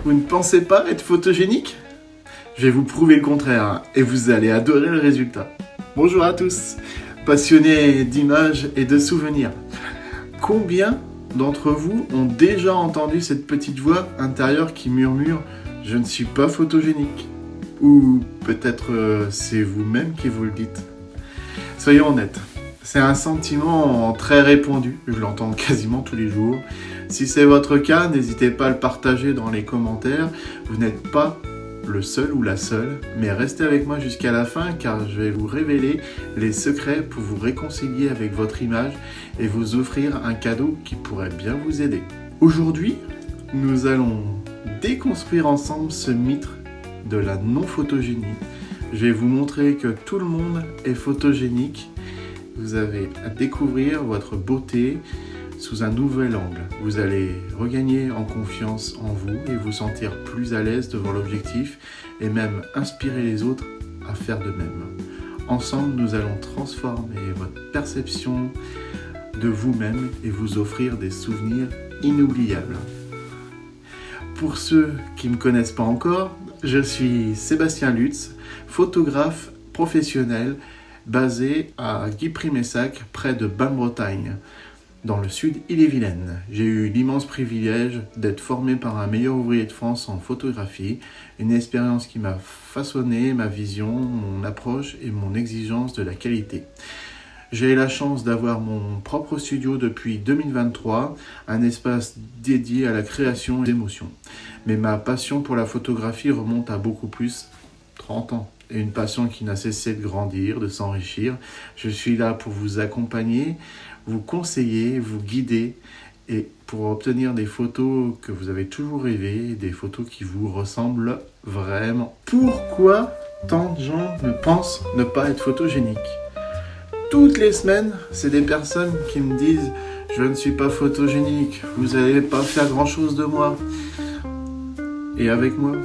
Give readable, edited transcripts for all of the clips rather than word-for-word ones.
Vous ne pensez pas être photogénique? Je vais vous prouver le contraire et vous allez adorer le résultat. Bonjour à tous, passionnés d'images et de souvenirs. Combien d'entre vous ont déjà entendu cette petite voix intérieure qui murmure « Je ne suis pas photogénique » ou peut-être c'est vous-même qui vous le dites. Soyons honnêtes, c'est un sentiment très répandu, je l'entends quasiment tous les jours. Si c'est votre cas, n'hésitez pas à le partager dans les commentaires. Vous n'êtes pas le seul ou la seule, mais restez avec moi jusqu'à la fin car je vais vous révéler les secrets pour vous réconcilier avec votre image et vous offrir un cadeau qui pourrait bien vous aider. Aujourd'hui, nous allons déconstruire ensemble ce mythe de la non-photogénie. Je vais vous montrer que tout le monde est photogénique. Vous avez à découvrir votre beauté sous un nouvel angle. Vous allez regagner en confiance en vous et vous sentir plus à l'aise devant l'objectif et même inspirer les autres à faire de même. Ensemble, nous allons transformer votre perception de vous-même et vous offrir des souvenirs inoubliables. Pour ceux qui ne me connaissent pas encore, je suis Sébastien Lutz, photographe professionnel basé à Guipry-Messac, près de Basse-Bretagne, dans le sud Ille-et-Vilaine. J'ai eu l'immense privilège d'être formé par un meilleur ouvrier de France en photographie, une expérience qui m'a façonné ma vision, mon approche et mon exigence de la qualité. J'ai la chance d'avoir mon propre studio depuis 2023, un espace dédié à la création d'émotions. Mais ma passion pour la photographie remonte à beaucoup plus, 30 ans. Et une passion qui n'a cessé de grandir, de s'enrichir. Je suis là pour vous accompagner, vous conseiller, vous guider et pour obtenir des photos que vous avez toujours rêvé, des photos qui vous ressemblent vraiment. Pourquoi tant de gens pensent ne pas être photogéniques? Toutes les semaines, c'est des personnes qui me disent « Je ne suis pas photogénique, vous n'allez pas faire grand-chose de moi. » Et avec moi,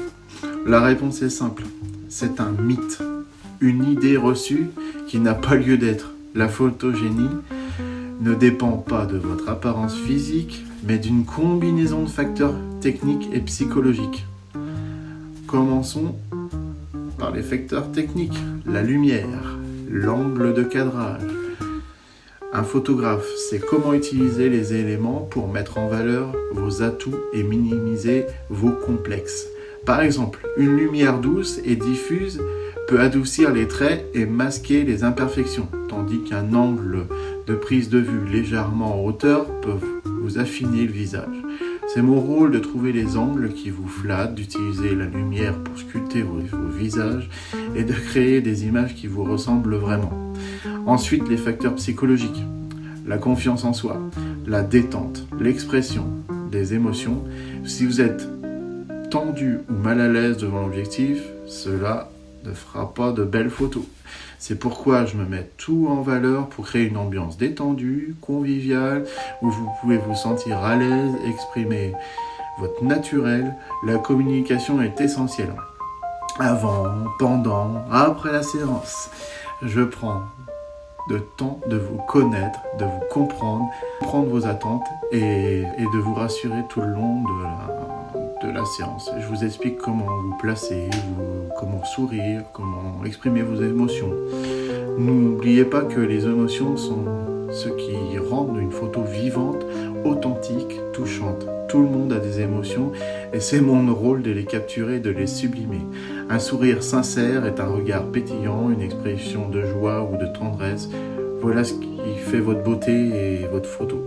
la réponse est simple. C'est un mythe, une idée reçue qui n'a pas lieu d'être. La photogénie ne dépend pas de votre apparence physique, mais d'une combinaison de facteurs techniques et psychologiques. Commençons par les facteurs techniques, la lumière, l'angle de cadrage. Un photographe sait comment utiliser les éléments pour mettre en valeur vos atouts et minimiser vos complexes. Par exemple, une lumière douce et diffuse peut adoucir les traits et masquer les imperfections, tandis qu'un angle de prise de vue légèrement en hauteur peut vous affiner le visage. C'est mon rôle de trouver les angles qui vous flattent, d'utiliser la lumière pour sculpter vos visages et de créer des images qui vous ressemblent vraiment. Ensuite, les facteurs psychologiques, la confiance en soi, la détente, l'expression des émotions. Si vous êtes tendu ou mal à l'aise devant l'objectif, cela ne fera pas de belles photos. C'est pourquoi je me mets tout en valeur pour créer une ambiance détendue, conviviale, où vous pouvez vous sentir à l'aise, exprimer votre naturel. La communication est essentielle. Avant, pendant, après la séance, je prends le temps de vous connaître, de vous comprendre vos attentes et de vous rassurer tout le long de la séance. Je vous explique comment vous placer, comment sourire, comment exprimer vos émotions. N'oubliez pas que les émotions sont ce qui rendent une photo vivante, authentique, touchante. Tout le monde a des émotions et c'est mon rôle de les capturer et de les sublimer. Un sourire sincère est un regard pétillant, une expression de joie ou de tendresse. Voilà ce qui fait votre beauté et votre photo.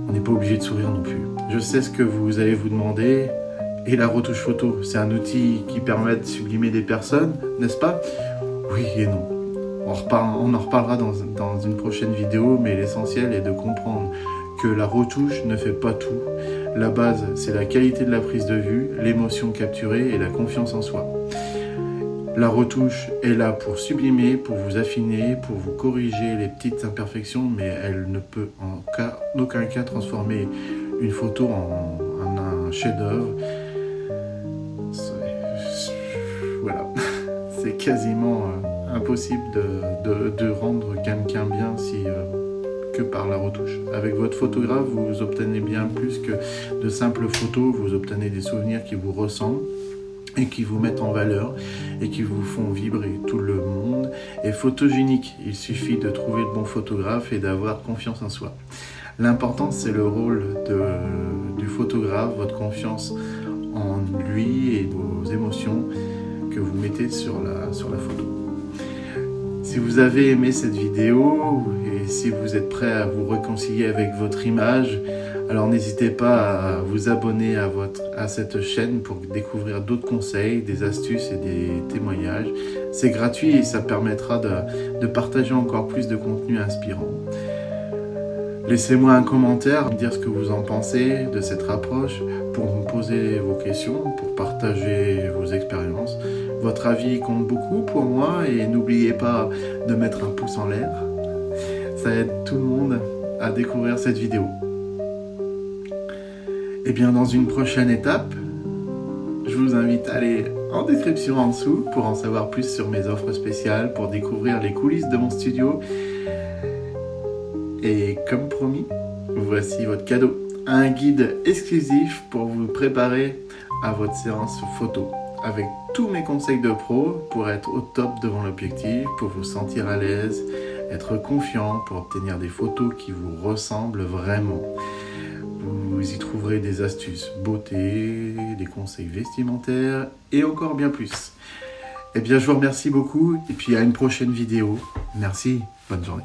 On n'est pas obligé de sourire non plus. Je sais ce que vous allez vous demander. Et la retouche photo, c'est un outil qui permet de sublimer des personnes, n'est-ce pas? Oui et non. On en reparlera dans une prochaine vidéo, mais l'essentiel est de comprendre que la retouche ne fait pas tout. La base, c'est la qualité de la prise de vue, l'émotion capturée et la confiance en soi. La retouche est là pour sublimer, pour vous affiner, pour vous corriger les petites imperfections, mais elle ne peut en aucun cas transformer une photo en un chef-d'œuvre. Voilà, c'est quasiment impossible de rendre quelqu'un bien si que par la retouche. Avec votre photographe, vous obtenez bien plus que de simples photos, vous obtenez des souvenirs qui vous ressemblent et qui vous mettent en valeur et qui vous font vibrer. Tout le monde est photogénique. Il suffit de trouver le bon photographe et d'avoir confiance en soi. L'important, c'est le rôle du photographe, votre confiance en lui et vos émotions que vous mettez sur la photo. Si vous avez aimé cette vidéo et si vous êtes prêt à vous réconcilier avec votre image, alors n'hésitez pas à vous abonner à cette chaîne pour découvrir d'autres conseils, des astuces et des témoignages. C'est gratuit et ça permettra de partager encore plus de contenu inspirant. Laissez-moi un commentaire, me dire ce que vous en pensez de cette approche, pour me poser vos questions, pour partager vos expériences. Votre avis compte beaucoup pour moi et n'oubliez pas de mettre un pouce en l'air. Ça aide tout le monde à découvrir cette vidéo. Et bien dans une prochaine étape, je vous invite à aller en description en dessous pour en savoir plus sur mes offres spéciales, pour découvrir les coulisses de mon studio. Et comme promis, voici votre cadeau, un guide exclusif pour vous préparer à votre séance photo, avec tous mes conseils de pro pour être au top devant l'objectif, pour vous sentir à l'aise, être confiant, pour obtenir des photos qui vous ressemblent vraiment. Vous y trouverez des astuces beauté, des conseils vestimentaires et encore bien plus. Eh bien, je vous remercie beaucoup et puis à une prochaine vidéo. Merci, bonne journée.